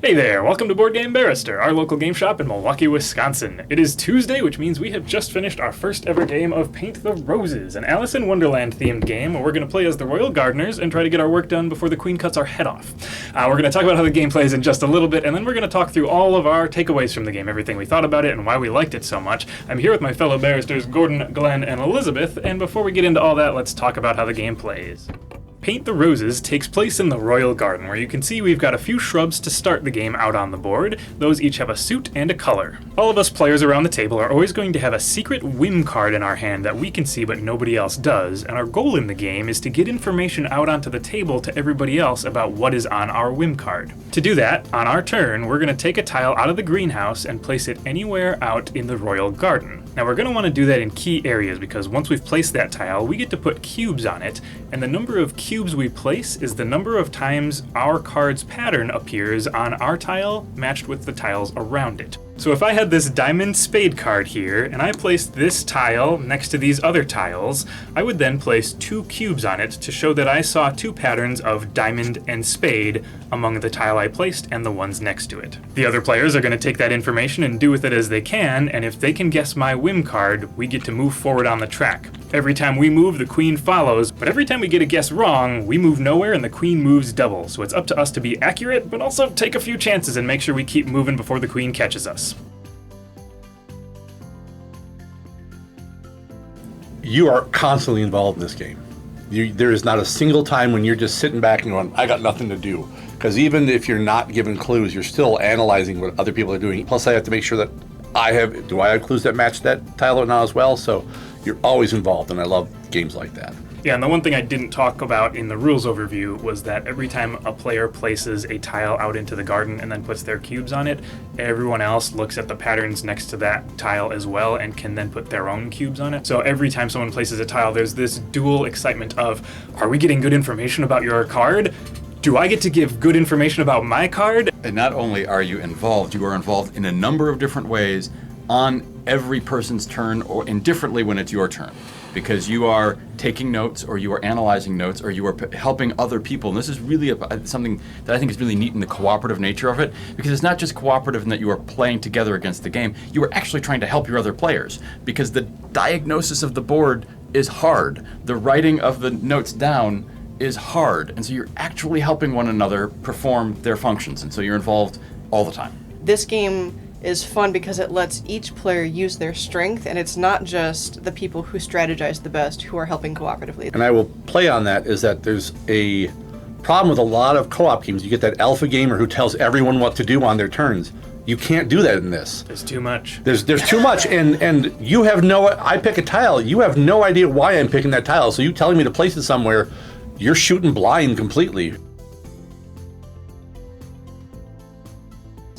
Hey there, welcome to Board Game Barrister, our local game shop in Milwaukee, Wisconsin. It is Tuesday, which means we have just finished our first ever game of Paint the Roses, an Alice in Wonderland themed game where we're going to play as the Royal Gardeners and try to get our work done before the Queen cuts our head off. We're going to talk about how the game plays in just a little bit, and then we're going to talk through all of our takeaways from the game, everything we thought about it and why we liked it so much. I'm here with my fellow barristers, Gordon, Glenn, and Elizabeth, and before we get into all that, let's talk about how the game plays. Paint the Roses takes place in the Royal Garden, where you can see we've got a few shrubs to start the game out on the board. Those each have a suit and a color. All of us players around the table are always going to have a secret whim card in our hand that we can see but nobody else does, and our goal in the game is to get information out onto the table to everybody else about what is on our whim card. To do that, on our turn, we're going to take a tile out of the greenhouse and place it anywhere out in the Royal Garden. Now we're going to want to do that in key areas because once we've placed that tile, we get to put cubes on it, and the number of cubes we place is the number of times our card's pattern appears on our tile matched with the tiles around it. So if I had this diamond spade card here, and I placed this tile next to these other tiles, I would then place 2 cubes on it to show that I saw 2 patterns of diamond and spade among the tile I placed and the ones next to it. The other players are going to take that information and do with it as they can, and if they can guess my whim card, we get to move forward on the track. Every time we move, the Queen follows, but every time we get a guess wrong, we move nowhere and the Queen moves double, so it's up to us to be accurate, but also take a few chances and make sure we keep moving before the Queen catches us. You are constantly involved in this game. There is not a single time when you're just sitting back and going, I got nothing to do. Because even if you're not given clues, you're still analyzing what other people are doing. Plus, I have to make sure that do I have clues that match that tile or not as well? So you're always involved, and I love games like that. Yeah, and the one thing I didn't talk about in the rules overview was that every time a player places a tile out into the garden and then puts their cubes on it, everyone else looks at the patterns next to that tile as well and can then put their own cubes on it. So every time someone places a tile, there's this dual excitement of, are we getting good information about your card? Do I get to give good information about my card? And not only are you are involved in a number of different ways on every person's turn or indifferently when it's your turn. Because you are taking notes, or you are analyzing notes, or you are helping other people. And this is really something that I think is really neat in the cooperative nature of it, because it's not just cooperative in that you are playing together against the game, you are actually trying to help your other players, because the diagnosis of the board is hard. The writing of the notes down is hard, and so you're actually helping one another perform their functions, and so you're involved all the time. This game is fun because it lets each player use their strength, and it's not just the people who strategize the best who are helping cooperatively. And I will play on that is that there's a problem with a lot of co-op games. You get that alpha gamer who tells everyone what to do on their turns. You can't do that in this. There's too much. There's too much, and you have I pick a tile, you have no idea why I'm picking that tile, so you telling me to place it somewhere, you're shooting blind completely.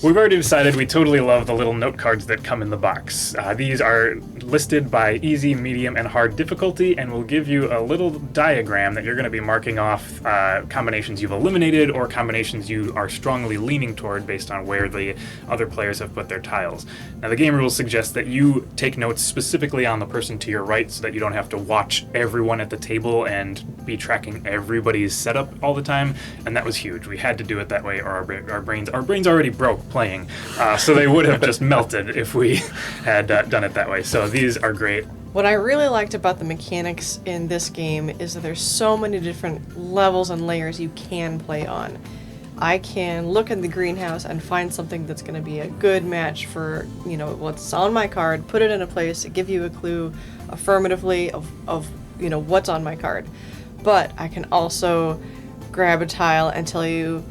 We've already decided we totally love the little note cards that come in the box. These are listed by easy, medium, and hard difficulty, and will give you a little diagram that you're going to be marking off combinations you've eliminated or combinations you are strongly leaning toward based on where the other players have put their tiles. Now, the game rules suggest that you take notes specifically on the person to your right so that you don't have to watch everyone at the table and be tracking everybody's setup all the time, and that was huge. We had to do it that way, or our brains already broke playing, so they would have just melted if we had done it that way. So these are great. What I really liked about the mechanics in this game is that there's so many different levels and layers you can play on. I can look in the greenhouse and find something that's going to be a good match for, what's on my card, put it in a place, give you a clue affirmatively of what's on my card. But I can also grab a tile and tell you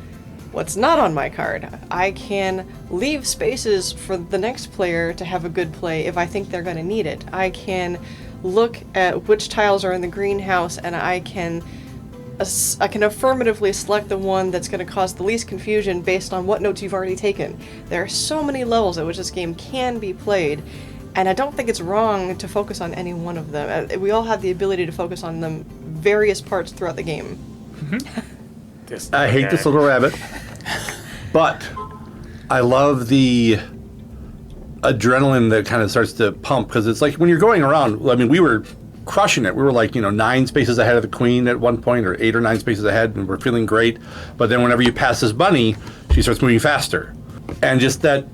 what's not on my card. I can leave spaces for the next player to have a good play if I think they're going to need it. I can look at which tiles are in the greenhouse, and I can affirmatively select the one that's going to cause the least confusion based on what notes you've already taken. There are so many levels at which this game can be played, and I don't think it's wrong to focus on any one of them. We all have the ability to focus on them various parts throughout the game. I hate this little rabbit, but I love the adrenaline that kind of starts to pump, because it's like when you're going around, I mean, we were crushing it. We were like, 9 spaces ahead of the Queen at one point, or 8 or 9 spaces ahead, and we're feeling great. But then whenever you pass this bunny, she starts moving faster. And just that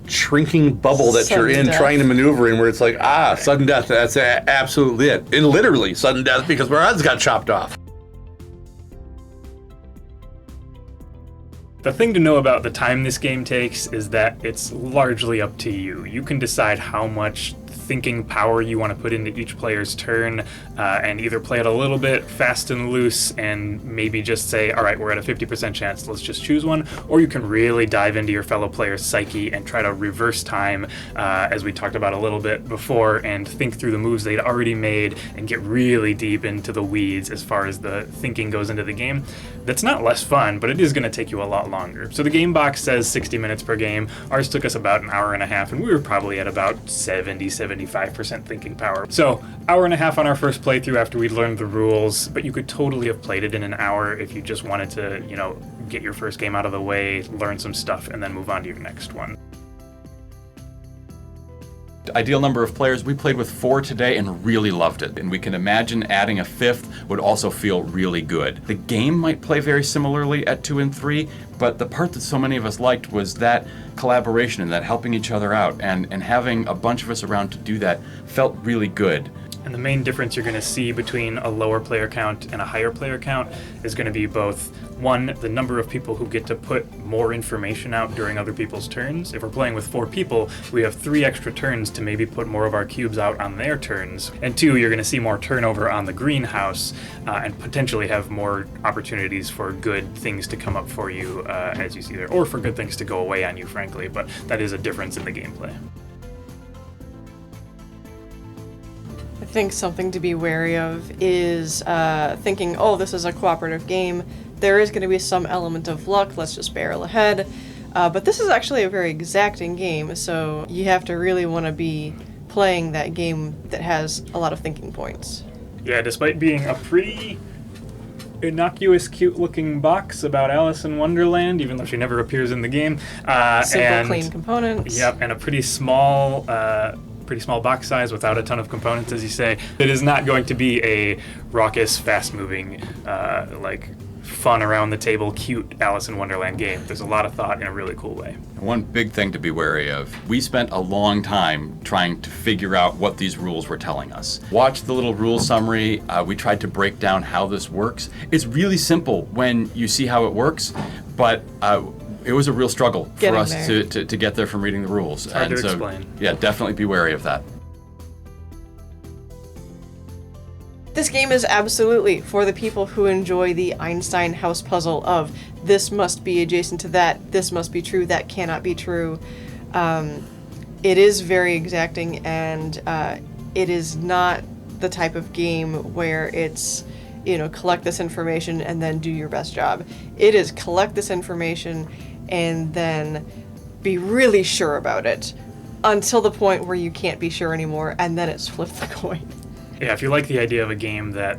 shrinking bubble that Sudden you're in death. trying to maneuver in, where it's like, sudden death, that's absolutely it. And literally sudden death because my heads got chopped off. The thing to know about the time this game takes is that it's largely up to you. You can decide how much thinking power you want to put into each player's turn, and either play it a little bit fast and loose and maybe just say, all right, we're at a 50% chance, let's just choose one, or you can really dive into your fellow player's psyche and try to reverse time, as we talked about a little bit before, and think through the moves they'd already made and get really deep into the weeds as far as the thinking goes into the game. That's not less fun, but it is going to take you a lot longer. So the game box says 60 minutes per game. Ours took us about an hour and a half, and we were probably at about 75% thinking power. So hour and a half on our first playthrough after we'd learned the rules, but you could totally have played it in an hour if you just wanted to, get your first game out of the way, learn some stuff, and then move on to your next one. Ideal number of players, we played with 4 today and really loved it. And we can imagine adding a 5th would also feel really good. The game might play very similarly at 2 and 3, but the part that so many of us liked was that collaboration and that helping each other out. And having a bunch of us around to do that felt really good. And the main difference you're going to see between a lower player count and a higher player count is going to be both, one, the number of people who get to put more information out during other people's turns. If we're playing with 4 people, we have 3 extra turns to maybe put more of our cubes out on their turns. And 2, you're going to see more turnover on the greenhouse, and potentially have more opportunities for good things to come up for you as you see there, or for good things to go away on you, frankly. But that is a difference in the gameplay. I think something to be wary of is thinking, oh, this is a cooperative game. There is going to be some element of luck. Let's just barrel ahead. But this is actually a very exacting game, so you have to really want to be playing that game that has a lot of thinking points. Yeah, despite being a pretty innocuous, cute-looking box about Alice in Wonderland, even though she never appears in the game. Simple, clean components. Yep, and a pretty small box size without a ton of components, as you say. It is not going to be a raucous, fast-moving, fun around the table, cute Alice in Wonderland game. There's a lot of thought in a really cool way. One big thing to be wary of, we spent a long time trying to figure out what these rules were telling us. Watch the little rule summary. We tried to break down how this works. It's really simple when you see how it works, but it was a real struggle for us to get there from reading the rules. It's hard to explain. Yeah, definitely be wary of that. This game is absolutely for the people who enjoy the Einstein house puzzle of this must be adjacent to that, this must be true, that cannot be true. It is very exacting, and it is not the type of game where it's, collect this information and then do your best job. It is collect this information and then be really sure about it until the point where you can't be sure anymore, and then it's flip the coin. Yeah, if you like the idea of a game that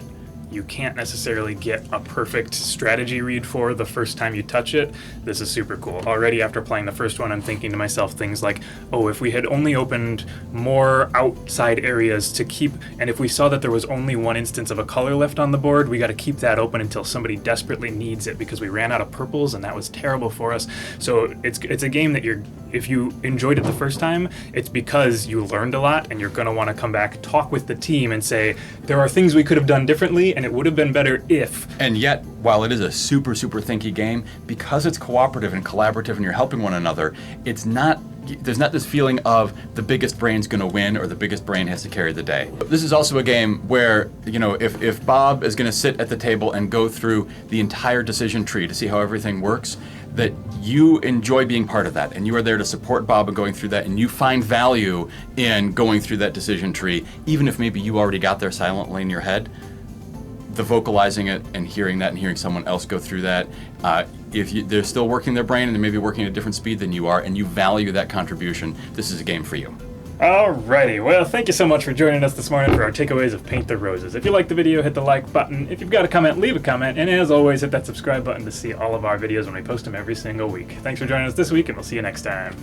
you can't necessarily get a perfect strategy read for the first time you touch it, this is super cool. Already after playing the first one, I'm thinking to myself things like, oh, if we had only opened more outside areas to keep, and if we saw that there was only one instance of a color left on the board, we got to keep that open until somebody desperately needs it because we ran out of purples and that was terrible for us. So it's a game that if you enjoyed it the first time, it's because you learned a lot and you're going to want to come back, talk with the team and say, there are things we could have done differently and it would have been better if. And yet, while it is a super, super thinky game, because it's cooperative and collaborative and you're helping one another, there's not this feeling of the biggest brain's going to win or the biggest brain has to carry the day. This is also a game where, if Bob is going to sit at the table and go through the entire decision tree to see how everything works, that you enjoy being part of that and you are there to support Bob in going through that, and you find value in going through that decision tree, even if maybe you already got there silently in your head. The vocalizing it and hearing that and hearing someone else go through that, if they're still working their brain and they may be working at a different speed than you are and you value that contribution, this is a game for you. Alrighty, well, thank you so much for joining us this morning for our takeaways of Paint the Roses. If you liked the video, hit the like button. If you've got a comment, leave a comment. And as always, hit that subscribe button to see all of our videos when we post them every single week. Thanks for joining us this week, and we'll see you next time.